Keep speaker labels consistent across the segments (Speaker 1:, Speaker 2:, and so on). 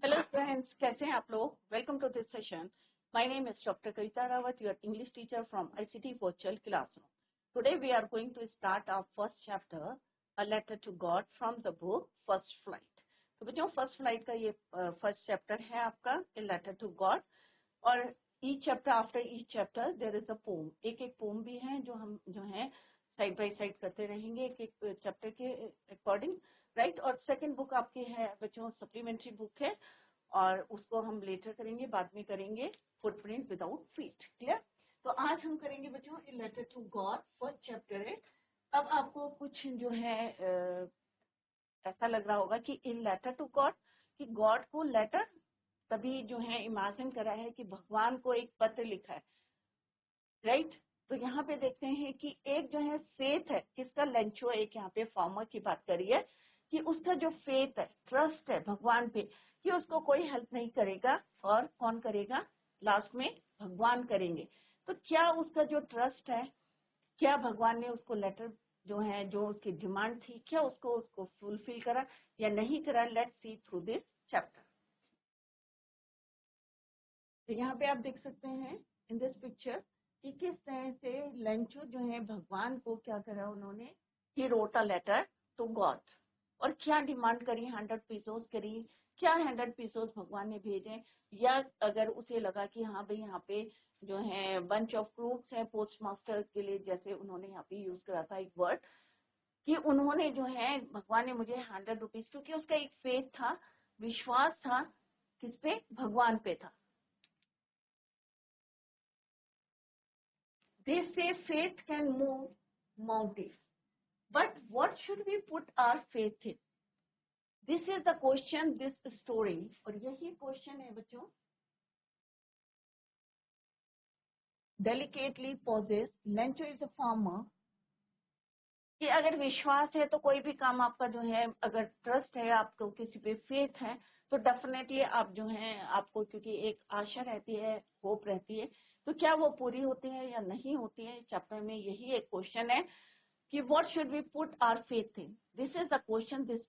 Speaker 1: Hello friends, कैसे हैं आप लोग? Welcome to this session. My name is Dr. Kavita Rawat, your English teacher from ICT Virtual Classroom. Today we are going to start our first chapter, A Letter to God from the book First Flight. तो बच्चों first flight का ये first chapter है आपका A Letter to God और each chapter after each chapter there is a poem. एक एक pome भी है जो हम है साइड बाय साइड करते रहेंगे एक एक चैप्टर के अकॉर्डिंग, राइट। और सेकंड बुक आपकी है बच्चों सप्लीमेंट्री बुक है और उसको हम लेटर करेंगे, बाद में करेंगे फुटप्रिंट विदाउट फीट। क्लियर? तो आज हम करेंगे बच्चों a letter to God, first chapter है। अब आपको कुछ जो है ऐसा लग रहा होगा कि इन लेटर टू गॉड, कि गॉड को लेटर तभी जो है इमेजिन करा है कि भगवान को एक पत्र लिखा है, राइट। तो यहाँ पे देखते हैं कि एक जो है फेथ है, किसका? लेंचो एक यहाँ पे फार्मर की बात करी है कि उसका जो फेथ है, ट्रस्ट है भगवान पे कि उसको कोई हेल्प नहीं करेगा और कौन करेगा? लास्ट में भगवान करेंगे। तो क्या उसका जो ट्रस्ट है, क्या भगवान ने उसको लेटर जो है, जो उसकी डिमांड थी, क्या उसको फुलफिल करा या नहीं करा? Let's see through this chapter. तो यहाँ पे आप देख सकते हैं इन दिस पिक्चर कि किस तरह से लेंचो जो है भगवान को क्या करा उन्होंने, he wrote a letter to God. और क्या डिमांड करी? 100 पीसोस करी। क्या 100 पीसोस भगवान ने भेजे? या अगर उसे लगा कि हाँ भाई यहाँ पे जो है बंच ऑफ क्रूक्स है पोस्ट मास्टर के लिए, जैसे उन्होंने यहाँ पे यूज करा था एक वर्ड कि उन्होंने जो है भगवान ने मुझे 100 रुपीज, क्योंकि उसका एक फेथ था, विश्वास था, किस पे? भगवान पे था। They say faith can move mountains, but what should we put our faith in? This is the question, this story, और यही क्वेश्चन है बच्चों delicately poses Lencho is a farmer कि अगर विश्वास है तो कोई भी काम आपका जो है, अगर ट्रस्ट है आपको, किसी पे फेथ है, तो डेफिनेटली आप जो है आपको, क्योंकि एक आशा रहती है, होप रहती है, तो क्या वो पूरी होती है या नहीं होती है? चैप्टर में यही एक क्वेश्चन है कि what should we put our faith in? This is the question this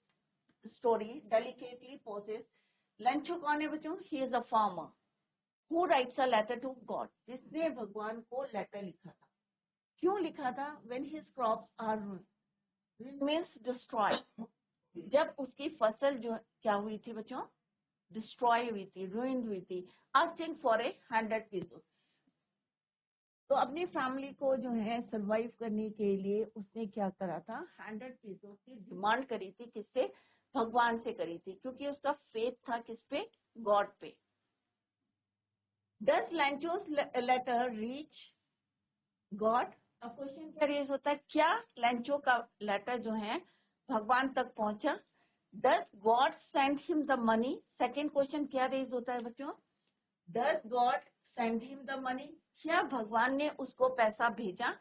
Speaker 1: story delicately poses. Lencho कौन है बच्चों? He is a farmer who writes a letter to God. जिसने भगवान को लेटर लिखा था। क्यों लिखा था? When his crops are ruined means destroyed. जब उसकी फसल जो क्या हुई थी बच्चों? डिस्ट्रॉय हुई थी, ruined हुई थी, asking for 100 pesos. तो अपनी फैमिली को जो है सरवाइव करने के लिए उसने क्या करा था? 100 पीसों की डिमांड करी थी। किससे? भगवान से करी थी, क्योंकि उसका फेथ था किस पे? गॉड पे। Does Lencho's letter reach God? अब क्वेश्चन क्या रेज होता है, क्या लेंचो का लेटर जो है भगवान तक पहुंचा? Does God send him the money? Second question क्या रेज होता है बच्चों? Does God send him the money? क्या भगवान ने उसको पैसा भेजा?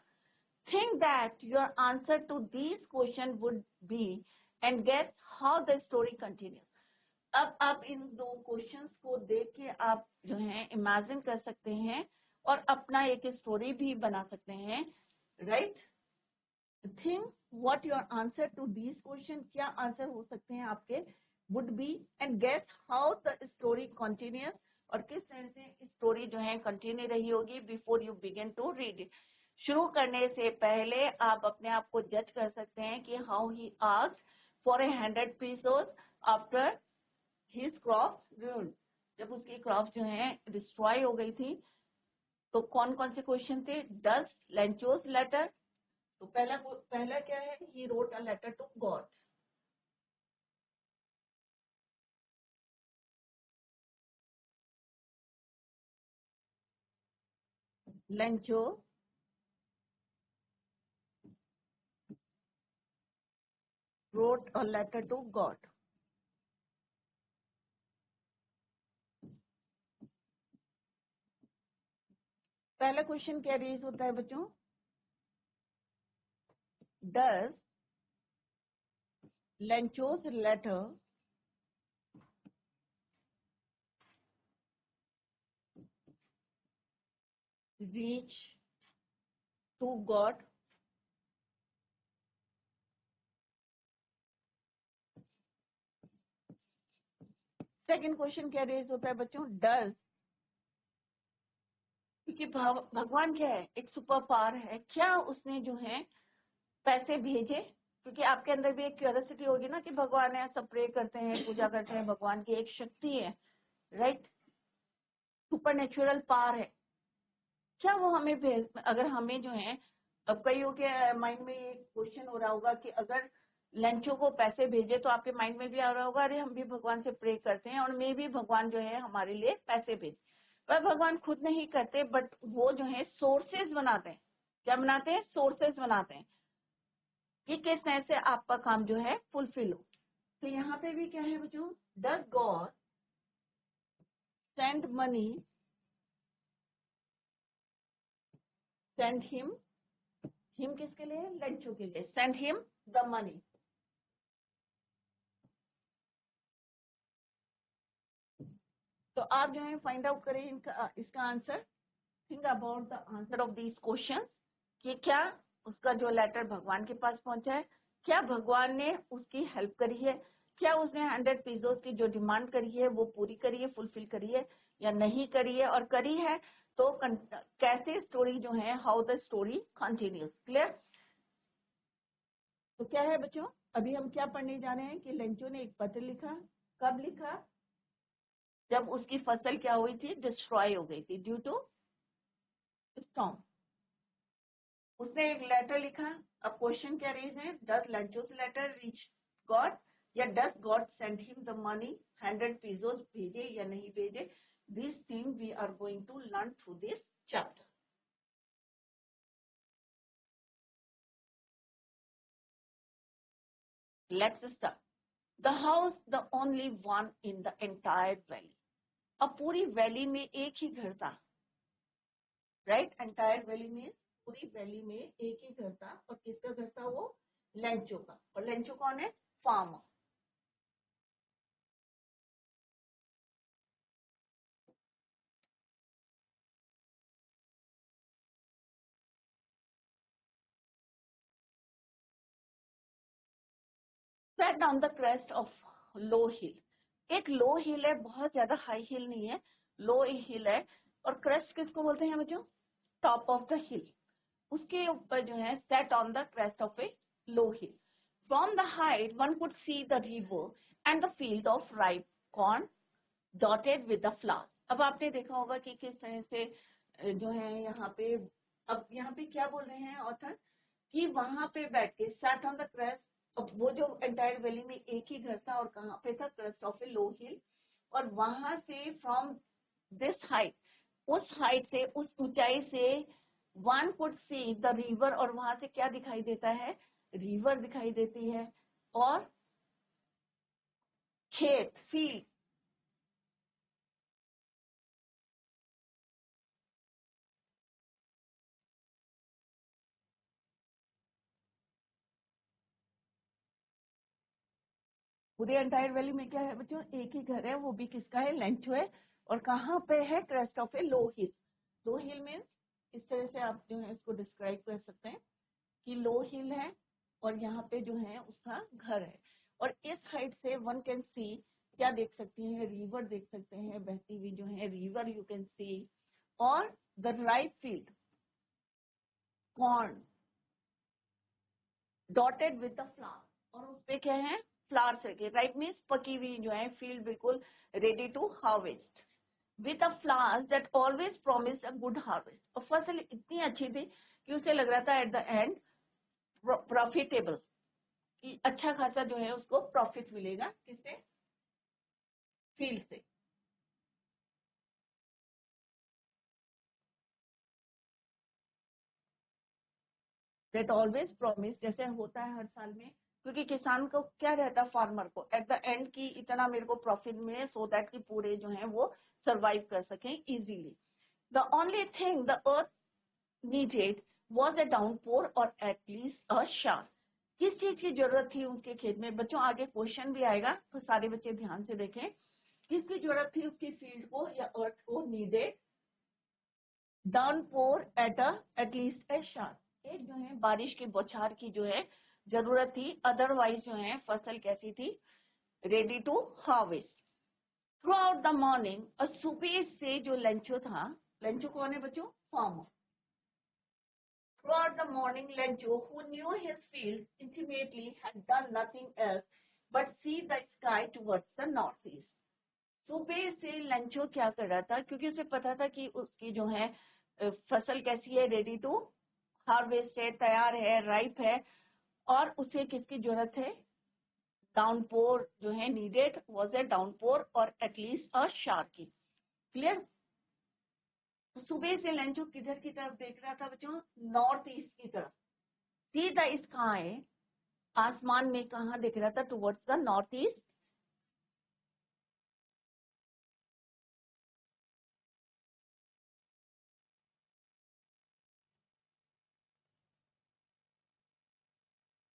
Speaker 1: Think that your answer to these questions would be and guess how the story continues. अब आप इन दो क्वेश्चंस को देख के आप जो है इमेजिन कर सकते हैं और अपना एक स्टोरी भी बना सकते हैं, right? Think what your answer to these question, क्या आंसर हो सकते हैं आपके, would be, and guess how the story continues, और किस तरह से स्टोरी जो है कंटिन्यू रही होगी before you begin to read it. शुरू करने से पहले आप अपने आप को जज कर सकते हैं कि how he asked for 100 pesos after his crops ruined. जब उसकी क्रॉप जो है डिस्ट्रॉय हो गई थी, तो कौन कौन से क्वेश्चन थे? डज लेंचोस लेटर, तो पहला क्या है? He wrote a letter to God. Lencho wrote a letter to God. पहला क्वेश्चन क्या रेज होता है बच्चों? Does Lencho's letter reach to God? Second question क्या रेज होता है बच्चों, डज, क्योंकि भगवान क्या है, एक सुपर पावर है, क्या उसने जो है पैसे भेजे, क्योंकि आपके अंदर भी एक क्यूरियोसिटी होगी ना कि भगवान है, सब प्रे करते हैं, पूजा करते हैं, भगवान की एक शक्ति है, राइट, सुपर नेचुरल पावर है, क्या वो हमें भेज, अगर हमें जो है, अब कईयों के माइंड में ये क्वेश्चन हो रहा होगा कि अगर लंचों को पैसे भेजे तो आपके माइंड में भी आ रहा होगा अरे हम भी भगवान से प्रे करते हैं और मे भी भगवान जो है हमारे लिए पैसे भेजे, पर भगवान खुद नहीं करते, बट वो जो है सोर्सेज बनाते हैं, क्या बनाते हैं, सोर्सेज बनाते हैं कि किस तरह से आपका काम जो है फुलफिल हो। तो यहाँ पे भी क्या है बच्चों, does God send money, send him किसके लिए, लंचों के लिए, सेंड हिम द मनी। तो आप जो है फाइंड आउट करें इसका answer, think about the answer of these question, कि क्या उसका जो लेटर भगवान के पास पहुंचा है, क्या भगवान ने उसकी हेल्प करी है, क्या उसने 100 पीसोस की जो डिमांड करी है वो पूरी करी है, फुलफिल करी है या नहीं करी है, और करी है तो कैसे स्टोरी जो है, how the story continues, clear. तो क्या है बच्चों, अभी हम क्या पढ़ने जा रहे हैं कि लेंचो ने एक पत्र लिखा, कब लिखा, जब उसकी फसल क्या हुई थी, डिस्ट्रॉय हो गई थी ड्यू टू स्टॉर्म। उसने एक लेटर लिखा, अब क्वेश्चन क्या रेज है, does Lencho's letter reach God, या does God send him the money, 100 pesos भेजे या नहीं भेजे, this thing we are going to learn through this chapter. Let's start. The house the only one in the entire valley, अब पूरी valley में एक ही घर था, राइट, एंटायर वैली में, पूरी वैली में एक ही घर था, और किसका घर था वो, लेंचो का, और लेंचो कौन है, farmer. sat on the crest of low hill, एक लो हिल है, बहुत ज्यादा हाई हिल नहीं है, लो हिल है, और क्रेस्ट किसको बोलते हैं बच्चों, टॉप ऑफ द हिल, उसके ऊपर जो है set on the crest of A low hill, from the height one could see the river and the field of ripe corn dotted with the flowers. अब आपने देखा होगा कि किस तरह से जो है यहाँ पे, अब यहाँ पे क्या बोल रहे हैं ऑथर, कि वहां पे बैठ के सैट ऑन द क्रेस्ट, अब वो जो एंटायर वैली में एक ही घर था, और कहाँ पे था, क्रेस्ट ऑफ ए लो हिल, और वहां से फ्रॉम दिस हाइट, उस हाइट से, उस ऊंचाई से one could see the river, और वहां से क्या दिखाई देता है, रिवर दिखाई देती है, और खेत, फील्ड, पूरे एंटायर वैली में क्या है बच्चों, एक ही घर है, वो भी किसका है, लेंचो है, और कहाँ पे है, crest of A low hill. Low hill means, इस तरह से आप जो है इसको डिस्क्राइब कर सकते हैं कि लो हिल है, और यहाँ पे जो है उसका घर है, और इस हाइट से वन कैन सी, क्या देख सकती हैं, रिवर देख सकते हैं, बहती हुई जो है रिवर यू कैन सी, और the right field corn dotted with the flower, और उस पे क्या है, फ्लावर्स रखे, राइट मीन्स पकी हुई जो है फील्ड, बिल्कुल ready to harvest, with a flowers that always promised a good harvest, और फसल इतनी अच्छी थी कि उसे लग रहा था एट द एंड प्रॉफिटेबल, कि अच्छा खासा जो है उसको प्रॉफिट मिलेगा, किससे, फील्ड से। दैट ऑलवेज प्रॉमिस, जैसे होता है हर साल में, क्योंकि किसान को क्या रहता है, फार्मर को एट द एंड की इतना मेरे को प्रॉफिट मिले, सो दैट कि पूरे जो है वो सर्वाइव कर सकें easily. The only thing the earth needed was a downpour और एटलीस्ट अ शावर, किस चीज की जरूरत थी उसके खेत में, बच्चों आगे क्वेश्चन भी आएगा तो सारे बच्चे ध्यान से देखें, किसकी जरूरत थी उसकी फील्ड को या अर्थ को, नीडेड डाउनपोर एटलीस्ट ए शावर, एक जो है बारिश की बौछार की जो है जरूरत थी, अदरवाइज जो है फसल कैसी थी, ready to harvest. Throughout the morning, और सुबह से जो लेंचो था, लेंचो कौन है बच्चों? Farmer. Throughout the morning, Lencho, who knew his field intimately, had done nothing else but see the sky towards the northeast. सुबह से लेंचो क्या कर रहा था? क्योंकि उसे पता था कि उसकी जो है फसल कैसी है, रेडी टू हार्वेस्ट है, तैयार है, राइप है, और उसे किसकी जरूरत है? डाउनपोर जो है नीडेड वाज ए डाउनपोर और एटलीस्ट अ शार की. क्लियर? सुबह से लेंचो किधर की तरफ देख रहा था बच्चों? नॉर्थ ईस्ट की तरफ. सी द स्काई, आसमान में कहाँ देख रहा था? Towards the north east.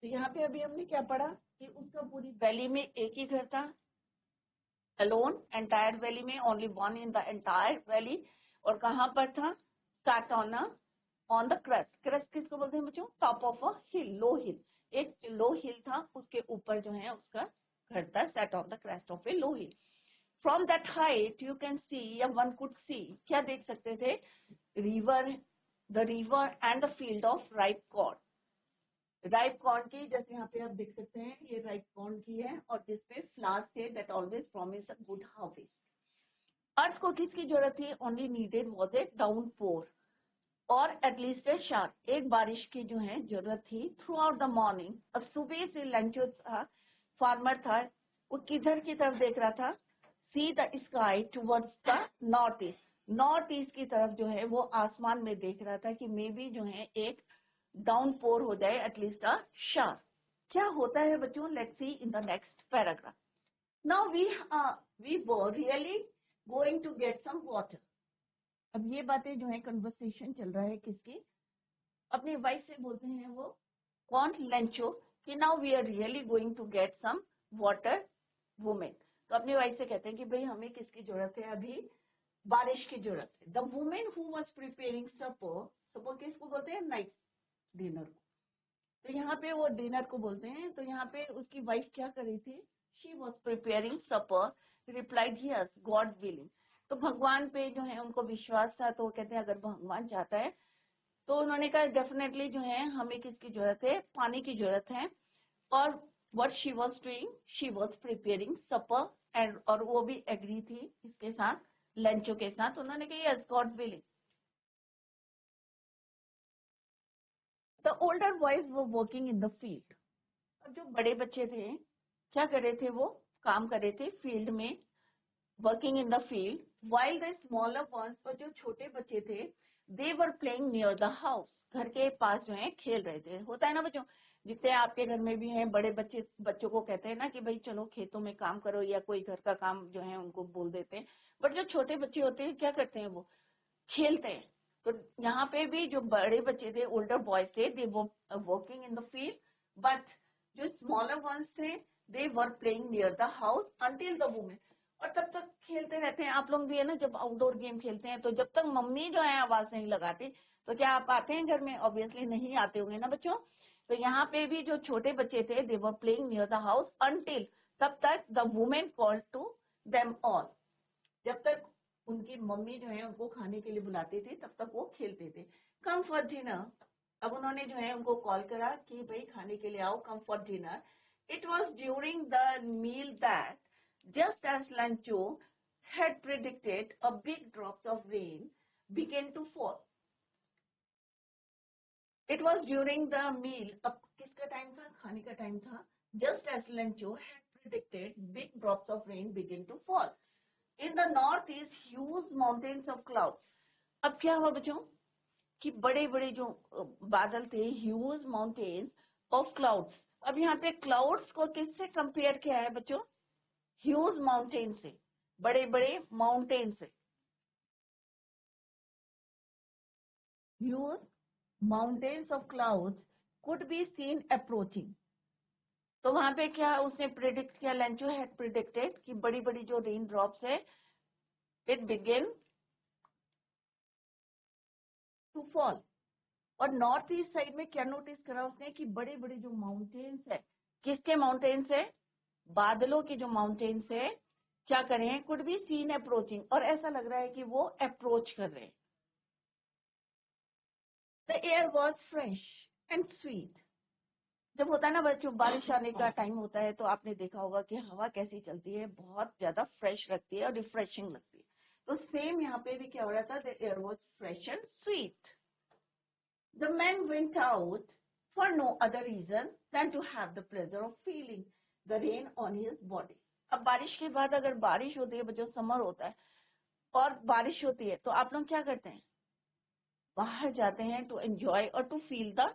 Speaker 1: तो यहाँ पे अभी हमने क्या पढ़ा कि उसका पूरी वैली में एक ही घर था, अलोन, एंटायर वैली में only one in the entire valley. और कहाँ पर था? Sat on the crest. Crest किसको बोलते हैं बच्चों? टॉप ऑफ अ हिल, लो हिल. एक लो हिल था, उसके ऊपर जो है उसका घर था, sat on the crest of A low hill. From that height you can see, या वन कुड सी, क्या देख सकते थे? River, the river and the field of ripe corn. Ripe corn की, जैसे यहाँ पे आप देख सकते हैं, ये राइप कॉर्न की है और जिसपे फ्लावर्स थे that always promise a good harvest. Earth को किसकी जरूरत थी? Only needed was a downpour और एटलीस्ट ए शार, एक बारिश की जो है जरूरत थी. थ्रू आउट द मॉर्निंग, अब सुबह से लेंचो था, फार्मर था, वो किधर की तरफ देख रहा था? See the sky towards the north east. North east की तरफ जो है वो आसमान में देख रहा था कि मे बी जो है एक डाउनपोर हो जाए, एटलीस्ट अ शार. क्या होता है बच्चों? Let's see in the next paragraph. Now we were really going to get some water. अब ये बातें जो है कन्वर्सेशन चल रहा है किसकी? अपनी वाइफ से बोलते हैं वो. कौन? लेंचो. कि now we are really going to get some water, woman. तो अपनी वाइफ से कहते हैं कि भाई हमें किसकी जरूरत है? अभी बारिश की जरूरत है. The women who was preparing supper, supper किसको बोलते हैं? नाइट डिनर को. तो यहाँ पे वो डिनर को बोलते हैं. तो यहाँ पे उसकी वाइफ क्या कर रही थी? She was preparing supper. Replied yes, God willing. तो भगवान पे जो है उनको विश्वास था, तो वो कहते हैं अगर भगवान चाहता है. तो उन्होंने कहा डेफिनेटली जो है हमें किसकी जरूरत है? पानी की जरूरत है. और what she was doing? She was preparing supper. And और वो भी एग्री थी इसके साथ, लंचों के साथ. उन्होंने कहा yes, God willing. The older boys were working in the field. अब जो बड़े बच्चे थे क्या कर रहे थे? वो काम कर रहे थे फील्ड में, working in the field. While the smaller ones, और जो छोटे बच्चे थे, they were playing near the house, घर के पास जो है खेल रहे थे. होता है ना बच्चों, जितने आपके घर में भी हैं बड़े बच्चे, बच्चों को कहते हैं ना कि भाई चलो खेतों में काम करो, या कोई घर का काम जो है उनको बोल देते हैं. बट जो छोटे बच्चे होते हैं क्या करते हैं? वो खेलते हैं. तो यहाँ पे भी जो बड़े बच्चे थे, ओल्डर बॉयज थे, they were working in the field. But जो स्मॉलर वंस थे, they were playing near the house until the women. और तब तक खेलते रहते हैं. आप लोग भी है ना, जब आउटडोर गेम खेलते हैं तो जब तक मम्मी जो है आवाज नहीं लगाती, तो क्या आप आते हैं घर में? ऑब्वियसली नहीं आते होंगे ना बच्चों. तो यहाँ पे भी जो छोटे बच्चे थे, they were playing near the house until, तब तक the women called to them all, जब तक उनकी मम्मी जो है उनको खाने के लिए बुलाती थी तब तक वो खेलते थे. कम फॉर डिनर. अब उन्होंने जो है उनको कॉल करा कि भाई खाने के लिए आओ, come for dinner. It was during the meal that just as Lancho had predicted, a big drops of rain began to fall. It was during the meal. अब किसका टाइम था? खाने का टाइम था. Just as Lancho had predicted, big drops of rain began to fall. In the north is huge mountains of clouds. अब क्या हुआ बच्चों कि बड़े बड़े जो बादल थे, ह्यूज माउंटेन्स ऑफ क्लाउड्स. अब यहाँ पे क्लाउड्स को किससे कंपेयर किया है बच्चों? ह्यूज माउंटेन से, बड़े बड़े माउंटेन से. Huge mountains of clouds could be seen approaching. तो वहां पे क्या उसने प्रिडिक्ट किया? लेंचो हैड प्रिडिक्टेड कि बड़ी बड़ी जो रेन ड्रॉप्स है, इट बिगिन टू फॉल. और नॉर्थ ईस्ट साइड में क्या नोटिस करा उसने कि बड़े बड़े जो माउंटेन्स है, किसके माउंटेन्स है? बादलों के जो माउंटेन्स है, क्या कर रहे हैं, कुड बी सीन अप्रोचिंग, और ऐसा लग रहा है कि वो अप्रोच कर रहे हैं। The air was fresh and sweet. जब होता है ना बच्चों, बारिश आने का टाइम होता है तो आपने देखा होगा कि हवा कैसी चलती है, बहुत ज्यादा फ्रेश लगती है और रिफ्रेशिंग लगती है। तो सेम यहाँ पे भी क्या हो रहा था, the air was fresh and sweet. The man went out for no other reason than to have the pleasure of feeling the rain on his body. अब बारिश के बाद अगर बारिश होती है बच्चों, समर होता है और बारिश होती है, तो आप लोग क्या करते हैं, बाहर जाते हैं टू एंजॉय और to feel the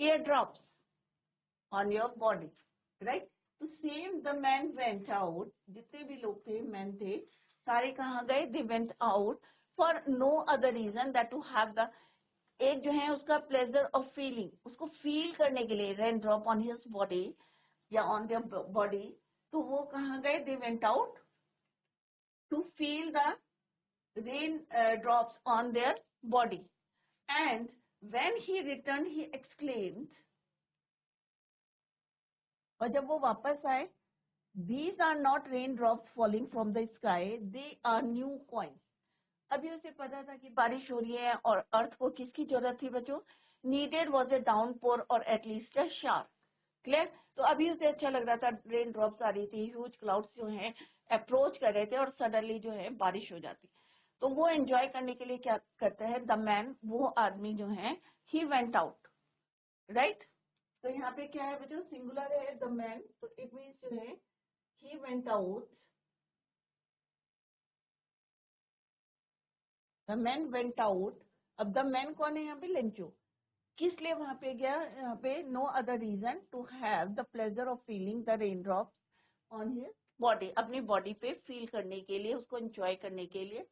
Speaker 1: air drops on your body, right? तो same the man went out, जितने भी लोग थे, मैन थे, सारे कहाँ गए, they went out for no other reason that to have the, एक जो है उसका प्लेजर ऑफ फीलिंग, उसको फील करने के लिए, rain drop on his body या ऑन देयर बॉडी, तो वो कहाँ गए, they went out to feel the rain drops on their body, and when he returned he exclaimed, और जब वो वापस आए, these are not raindrops falling from the sky, they are new coins. अभी उसे पता था कि बारिश हो रही है और अर्थ को किसकी जरूरत थी बच्चों, needed was a downpour or at least a shower. Clear? तो अभी उसे अच्छा लग रहा था, रेन ड्रॉप्स आ रही थी, ह्यूज क्लाउड्स जो हैं अप्रोच कर रहे थे और सडनली जो है बारिश हो जाती। तो वो एंजॉय करने के लिए क्या करता है, द मैन, वो आदमी जो है, ही वेंट आउट, राइट? तो यहाँ पे क्या है बच्चों, सिंगुलर है द मैन, तो इट मीन्स जो है he went out, the man went out। अब द मैन कौन है यहाँ पे, लेंचो, किस लिए वहां पे गया, यहाँ पे no other reason to have the pleasure of feeling the rain drops on his body, अपनी बॉडी पे फील करने के लिए, उसको एंजॉय करने के लिए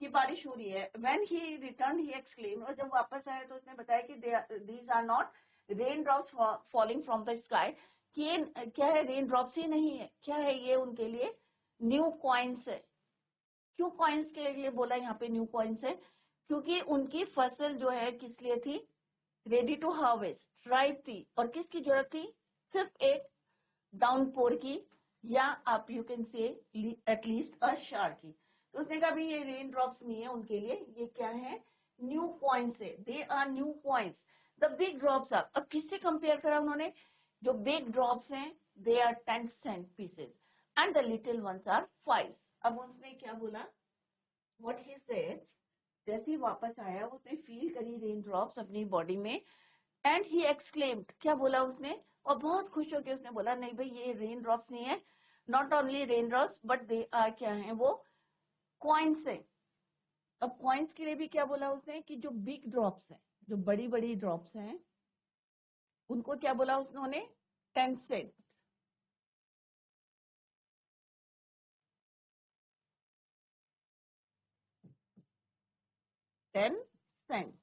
Speaker 1: कि बारिश हो रही है। When he return he exclaim, और जब वापस आया तो उसने बताया कि these are not rain drops falling from the sky, कि ये क्या है, रेन ड्रॉप्स ही नहीं है, क्या है ये उनके लिए, न्यू कॉइन्स है। क्यों कॉइन्स के लिए बोला यहाँ पे न्यू कॉइन्स है, क्योंकि उनकी फसल जो है किस लिए थी, रेडी टू हार्वेस्ट, राइप थी, और किसकी जरूरत थी, सिर्फ एक डाउनपोर की, या आप यू कैन से एटलीस्ट अ शार की। तो उसने कहा भी ये रेन ड्रॉप्स नहीं है उनके लिए, ये क्या है, न्यू कॉइन्स है, they are new coins. The big drops are, अब किससे कंपेयर करा उन्होंने, जो बिग ड्रॉप्स हैं they are 10 cent pieces and the little ones are 5। अब उसने क्या बोला, व्हाट ही सेड, जैसे ही वापस आया उसने फील करी रेन ड्रॉप्स अपनी बॉडी में, एंड ही एक्सक्लेम्ड, क्या बोला उसने, और बहुत खुश होकर उसने बोला, नहीं भाई ये रेन ड्रॉप्स नहीं है, not only rain drops but they are, क्या है वो, कॉइन्स है। अब कॉइन्स के लिए भी क्या बोला उसने, कि जो बिग ड्रॉप्स हैं, जो बड़ी बड़ी ड्रॉप्स हैं, उनको क्या बोला उन्होंने, 10 सेंट। 10 सेंट।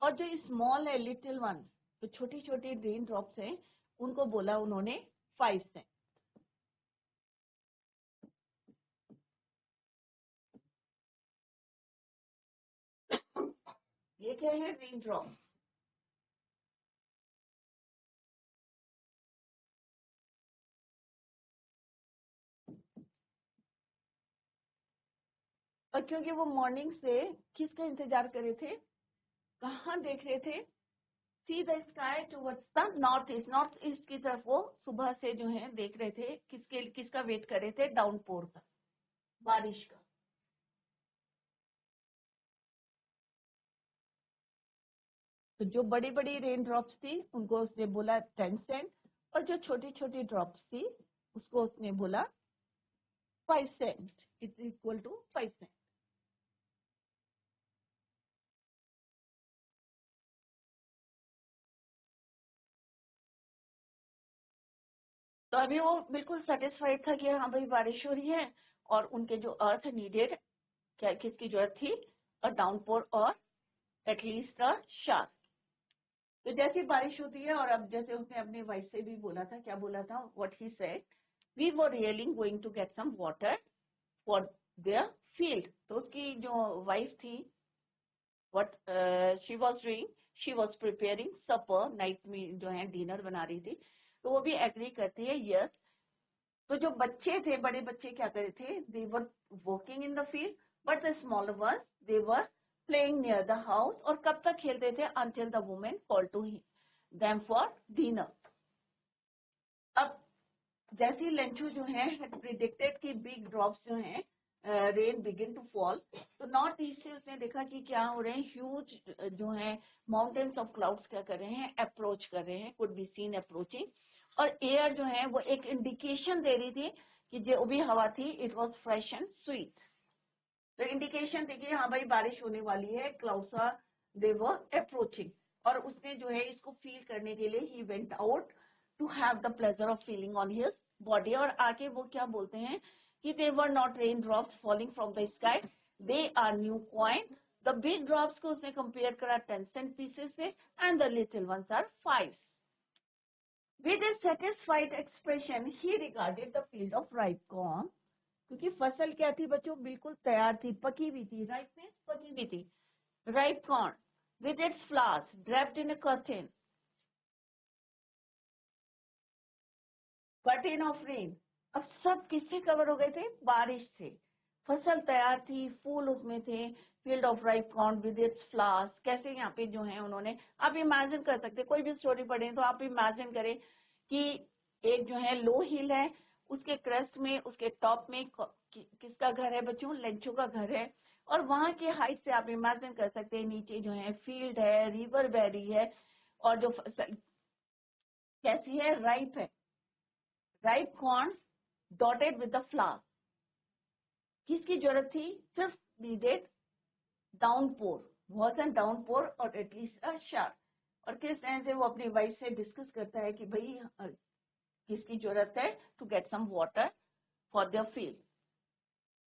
Speaker 1: और जो स्मॉल है, लिटिल वन, तो छोटी छोटी रेन ड्रॉप्स हैं, उनको बोला उन्होंने 5 सेंट। ये क्या है, रेन ड्रॉप। और क्योंकि वो मॉर्निंग से किसका इंतजार कर रहे थे, कहाँ देख रहे थे, see the sky towards the north east, north east की तरफ वो सुबह से जो है देख रहे थे, किसका वेट कर रहे थे, डाउनपोर का, बारिश का। तो जो बड़ी बड़ी रेन ड्रॉप्स थी उनको उसने बोला 10 सेंट, और जो छोटी छोटी ड्रॉप्स थी उसको उसने बोला 5 cent, it's equal to 5 cent. तो अभी वो बिल्कुल सेटिस्फाइड था कि हाँ भाई बारिश हो रही है, और उनके जो अर्थ नीडेड, क्या किसकी जरूरत थी, अ डाउनपोर और एटलीस्ट अ शार। तो जैसे बारिश होती है, और अब जैसे उसने अपनी वाइफ से भी बोला था, क्या बोला था, what he said, we were really going to get some water for their field. तो उसकी जो वाइफ थी, what she was doing, she was preparing supper, night में जो है डिनर बना रही थी। तो वो भी एग्री करती है, यस तो जो बच्चे थे, बड़े बच्चे क्या करे थे, they were working in the field, but the smaller ones they were playing near the house. और कब तक खेलते थे, until the women call to them for dinner. अब जैसे लेंचू जो है प्रिडिक्टेड कि बिग ड्रॉप्स जो हैं रेन बिगिन टू फॉल, तो नॉर्थ ईस्ट से उसने देखा कि क्या हो रहे हैं, ह्यूज जो है माउंटेन्स ऑफ क्लाउड्स क्या कर रहे हैं, अप्रोच कर रहे हैं, कुड बी सीन अप्रोचिंग। और एयर जो है वो एक इंडिकेशन दे रही थी कि जो भी हवा थी it was fresh and sweet. तो इंडिकेशन थी कि हाँ भाई बारिश होने वाली है, clouds are they were approaching. और उसने जो है इसको फील करने के लिए he went out to have the pleasure of feeling on his body. और आगे वो क्या बोलते हैं कि they were not rain drops falling from the sky, they are new coin. The big drops को उसने कंपेयर करा 10 सेंट पीसेस से, and the little ones are 5। With a satisfied expression, he regarded the field of ripe corn. क्योंकि फसल क्या थी बच्चों, बिल्कुल तैयार थी, पकी हुई थी, राइट मीन्स पकी हुई थी, ripe corn with its flowers draped in a curtain of rain। अब सब किससे कवर हो गए थे, बारिश से। फसल तैयार थी, फूल उसमें थे, field of ripe corn with its flowers. कैसे यहाँ पे जो है उन्होंने, आप इमेजिन कर सकते, कोई भी स्टोरी पढ़े तो आप इमेजिन करें कि एक जो है लो हिल है, उसके क्रेस्ट में, उसके टॉप में किसका घर है बच्चों, लेंचो का घर है। और वहां की हाइट से आप इमेजिन कर सकते हैं नीचे जो है फील्ड है, रिवर बहरी है, और जो फसल कैसी है, राइप है, ripe corn dotted with the flower. किसकी जरूरत थी, सिर्फ needed downpour, was an downpour और एटलीस्ट अ शार। और किस तरह से वो अपनी वाइफ से डिस्कस करता है कि भाई किसकी जरूरत है to get some water for their field.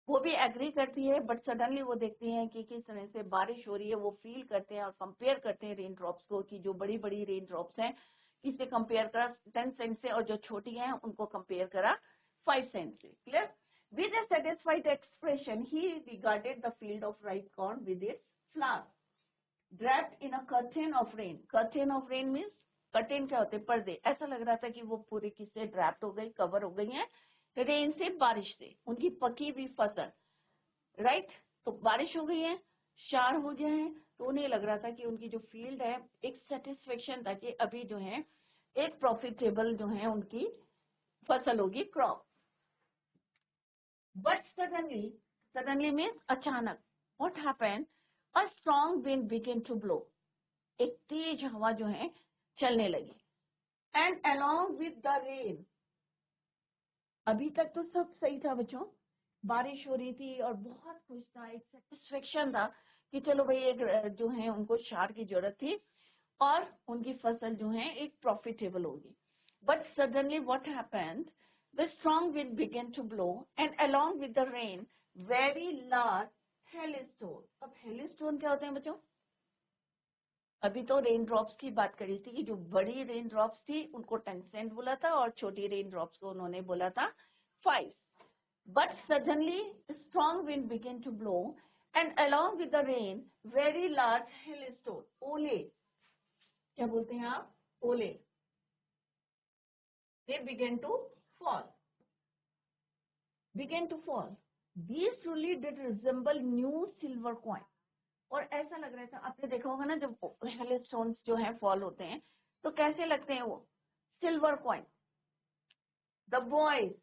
Speaker 1: वो भी एग्री करती है, बट सडनली वो देखती हैं कि किस तरह से बारिश हो रही है। वो फील करते हैं और कंपेयर करते हैं रेन ड्रॉप्स को, कि जो बड़ी बड़ी रेन ड्रॉप्स हैं किससे कंपेयर करा, 10 सेंट से, और जो छोटी हैं उनको कंपेयर करा 5 सेंट से। Clear. With a satisfied expression, he regarded the field of ripe corn with its flowers, draped in a curtain of rain. Curtain of rain means, curtain क्या होते हैं, पर्दे। ऐसा लग रहा था कि वो पूरी किससे ड्रैप्ड हो गई, कवर हो गई हैं, रेन से, बारिश से, उनकी पकी हुई फसल, राइट। तो बारिश हो गई है, शार हो गए हैं, तो उन्हें लग रहा था कि उनकी जो फील्ड है, एक सेटिस्फेक्शन था कि अभी जो है एक प्रॉफिटेबल जो है उनकी फसल होगी, क्रॉप। But suddenly means अचानक, what happened? A strong wind began to blow. एक तेज हवा जो है चलने लगी। And along with the rain, अभी तक तो सब सही था बच्चों, बारिश हो रही थी और बहुत खुश था, एक सेटिस्फेक्शन था कि चलो भाई एक जो है उनको शार की जरूरत थी और उनकी फसल जो है एक प्रॉफिटेबल होगी। But suddenly what happened? The strong wind began to blow, and along with the rain, very large hailstone. अब hailstone क्या होते हैं बच्चों? अभी तो रेन ड्रॉप्स की बात करी थी कि जो बड़ी रेन ड्रॉप्स थी उनको 10 सेंट बोला था और छोटी रेन ड्रॉप्स को उन्होंने बोला था 5। But suddenly a strong wind began to blow, and along with the rain, very large hailstone. ओले क्या बोलते हैं आप, ओले, they began to fall. These truly did resemble new silver coin. और ऐसा लग रहा था, आपने देखा होगा ना जब हेलस्टोन्स जो है फॉल होते हैं तो कैसे लगते हैं वो, silver coin. The boys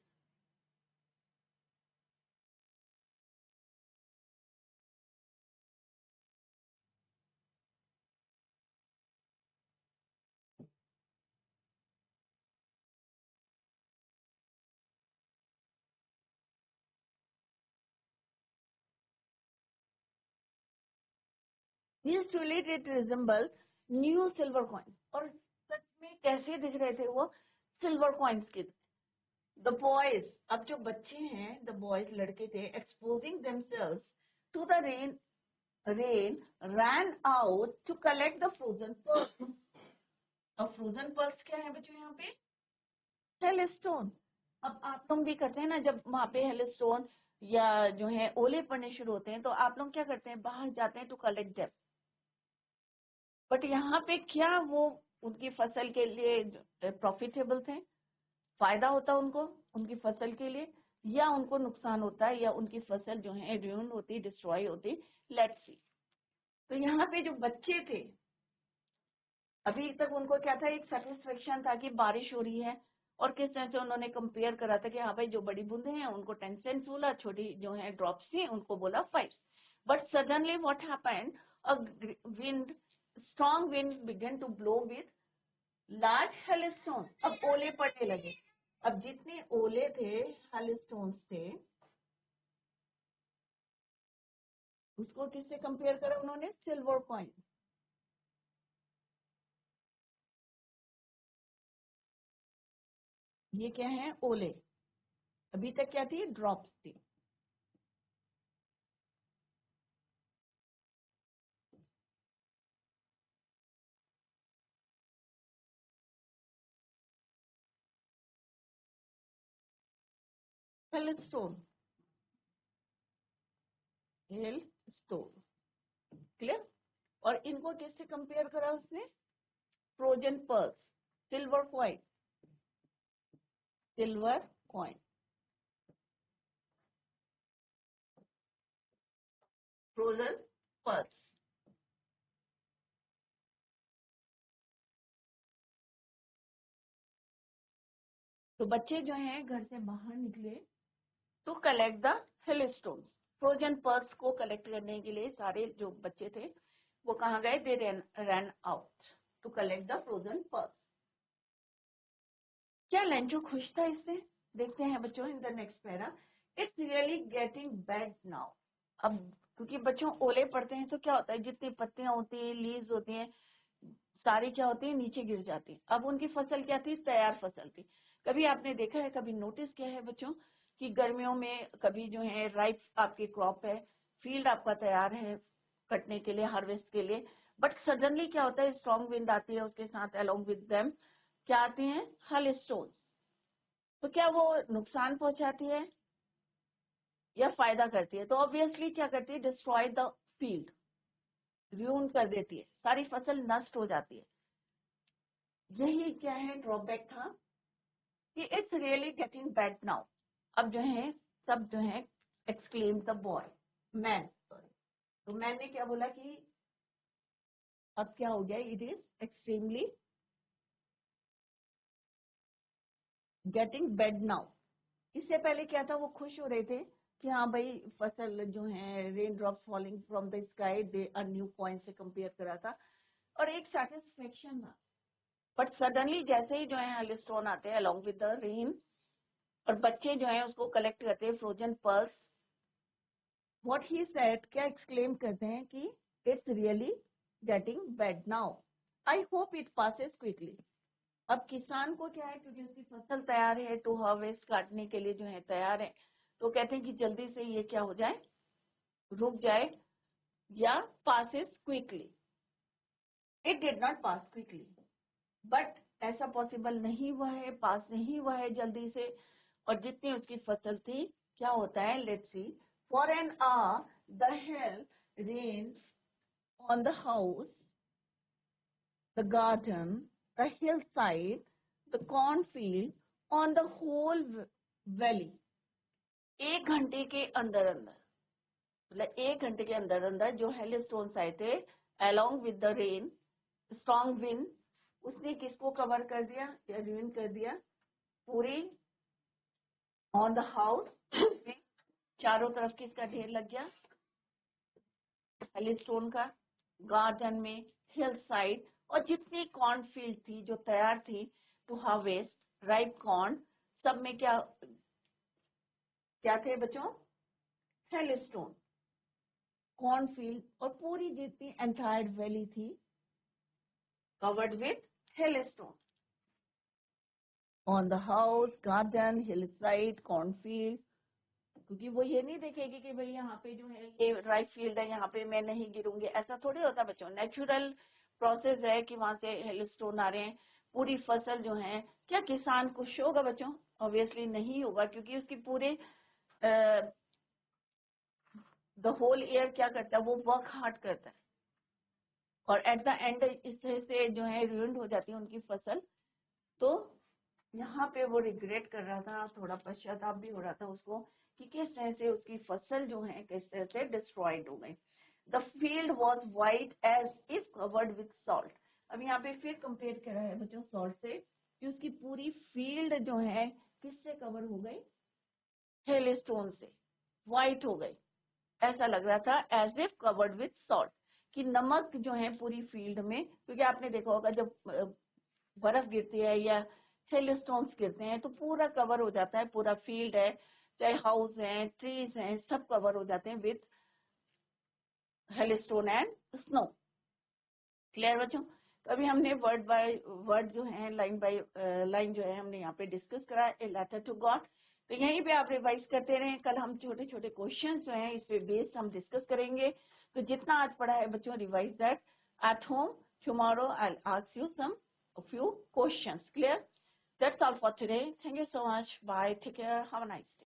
Speaker 1: These truly did resemble new silver coins. और सच में कैसे दिख रहे थे वो, सिल्वर कॉइन्स के। द बॉयज, अब जो बच्चे हैं, द बॉयज लड़के थे, exposing themselves to the rain ran out to collect the frozen pearls. अब फ्रोजन पर्ल्स क्या है बच्चों यहाँ पे, हेलस्टोन। अब आप लोग भी करते हैं ना, जब वहां पे हेलस्टोन या जो है ओले पड़ने शुरू होते हैं तो आप लोग क्या करते हैं, बाहर जाते हैं टू कलेक्ट देम। बट यहाँ पे क्या वो उनकी फसल के लिए प्रॉफिटेबल थे, फायदा होता है उनको उनकी फसल के लिए, या उनको नुकसान होता है, या उनकी फसल जो है ruined होती, डिस्ट्रॉय होती। Let's see. तो यहाँ पे जो बच्चे थे, अभी तक उनको क्या था, एक सेटिस्फेक्शन था कि बारिश हो रही है, और किस तरह से उन्होंने कंपेयर करा था कि हाँ भाई जो बड़ी बूंदे हैं उनको 10 सेंट्स बोला, छोटी जो है ड्रॉप्स थी उनको बोला 5। But suddenly what happened, a wind, strong wind began to blow with large hailstone. अब ओले पड़ने लगे। अब जितने ओले थे, हेलस्टोन्स थे, उसको किससे कंपेयर करा उन्होंने, सिल्वर कॉइन। ये क्या है, ओले। अभी तक क्या थी, ड्रॉप्स थी। Hailstone, hailstone, clear. और इनको किससे कंपेयर करा उसने, frozen pearls, silver coin, silver coin, frozen pearls. तो बच्चे जो हैं घर से बाहर निकले to collect the hailstones, frozen pearls को कलेक्ट करने के लिए सारे जो बच्चे थे वो कहाँ गए, they ran out to collect the frozen pearls. क्या लेंचो खुश था इससे, देखते हैं बच्चों in the next para. It's really getting bad now. अब क्योंकि बच्चों ओले पड़ते हैं तो क्या होता है, जितनी पत्तियां होती हैं, लीव्स होती हैं, सारी क्या होती है, नीचे गिर जाती है। अब उनकी फसल क्या थी, तैयार फसल थी। कभी आपने देखा है, कभी नोटिस किया है बच्चों कि गर्मियों में कभी जो है राइप आपकी क्रॉप है, फील्ड आपका तैयार है कटने के लिए, हार्वेस्ट के लिए, बट सडनली क्या होता है, स्ट्रॉन्ग विंड आती है, उसके साथ अलोंग विद देम क्या आती हैं, हेलस्टोन्स। तो क्या वो नुकसान पहुंचाती है या फायदा करती है, तो ऑब्वियसली क्या करती है, डिस्ट्रॉय द फील्ड, रूइन कर देती है, सारी फसल नष्ट हो जाती है। यही क्या है, ड्रॉबैक था कि it's really getting bad now. अब जो है सब जो है exclaim the boy, man sorry. तो मैन ने क्या बोला कि अब क्या हो गया, it is extremely getting bad now. इससे पहले क्या था, वो खुश हो रहे थे कि हाँ भाई फसल जो है, rain drops falling from the sky, they a new point से कंपेयर करा था और एक सेटिस्फेक्शन था। बट सडनली जैसे ही जो है हेलस्टोन आते हैं अलोंग विद द रेन, और बच्चे जो है उसको कलेक्ट करते हैं, frozen pearls, what he said, क्या एक्सक्लेम करते हैं कि it's really getting bad now, I hope it passes quickly. अब किसान को क्या है, क्योंकि उसकी फसल तैयार है, टू हार्वेस्ट, काटने के लिए जो है तैयार है, तो कहते हैं कि जल्दी से ये क्या हो जाए, रुक जाए, या passes quickly. It did not pass quickly, but ऐसा पॉसिबल नहीं हुआ है, पास नहीं हुआ है जल्दी से। और जितनी उसकी फसल थी, क्या होता है, let's see. For an hour the hail rain on the house, the garden, the hill side, the cornfield, on the whole valley. 1 घंटे के अंदर अंदर, मतलब 1 घंटे के अंदर अंदर जो हेलस्टोन्स आए थे along with the rain, strong wind, उसने किसको कवर कर दिया या ruin कर दिया, पूरी ऑन द हाउस, चारों तरफ किसका ढेर लग गया, हेलस्टोन का, गार्डन में, हिल साइड, और जितनी कॉर्न फील्ड थी जो तैयार थी टू हार्वेस्ट राइप कॉर्न, सब में क्या क्या थे बच्चों, हेलस्टोन, कॉर्न फील्ड, और पूरी जितनी एंटायर वैली थी covered with hailstone, on the house, garden, hill side, corn field. क्योंकि वो ये नहीं देखेगी कि भाई यहाँ पे जो है ये राइट फील्ड है, यहाँ पे मैं नहीं गिरूंगी, ऐसा थोड़ी होता बच्चों। नेचुरल प्रोसेस है कि वहां से हेलस्टोन आ रहे हैं, पूरी फसल जो है, क्या किसान खुश होगा बच्चों, ऑब्वियसली नहीं होगा, क्योंकि उसकी पूरे द होल ईयर क्या करता है, वो वर्क हार्ड करता है, और एट द एंड इस तरह से जो है ruined हो जाती है उनकी फसल। तो यहाँ पे वो रिग्रेट कर रहा था, थोड़ा पश्चाताप भी हो रहा था उसको कि किस तरह से उसकी फसल जो है किस तरह से डिस्ट्रॉयड हो गई। The field was white as if covered with salt. अब यहाँ पे फिर कंपेयर करा है बच्चों सॉल्ट से कि उसकी पूरी फील्ड जो है किससे कवर हो गई, हेलस्टोन से व्हाइट हो गई। ऐसा लग रहा था as if covered with salt कि नमक जो है पूरी फील्ड में, क्योंकि आपने देखा होगा जब बर्फ गिरती है या हेलस्टोन्स गिरते हैं तो पूरा कवर हो जाता है, पूरा फील्ड है चाहे हाउस है ट्रीज हैं सब कवर हो जाते हैं with hailstone and snow. Clear बच्चों? तो अभी हमने वर्ड बाय वर्ड जो है लाइन बाय लाइन जो है हमने यहाँ पे डिस्कस करा ए लेटर टू गॉड। तो यहीं पे आप रिवाइज करते रहें, कल हम छोटे छोटे क्वेश्चन जो हैं इस पे बेस्ड हम डिस्कस करेंगे। तो जितना आज पढ़ा है बच्चों revise that at home, tomorrow I ask you some few questions. Clear? That's all for today. Thank you so much. Bye. Take care. Have a nice day.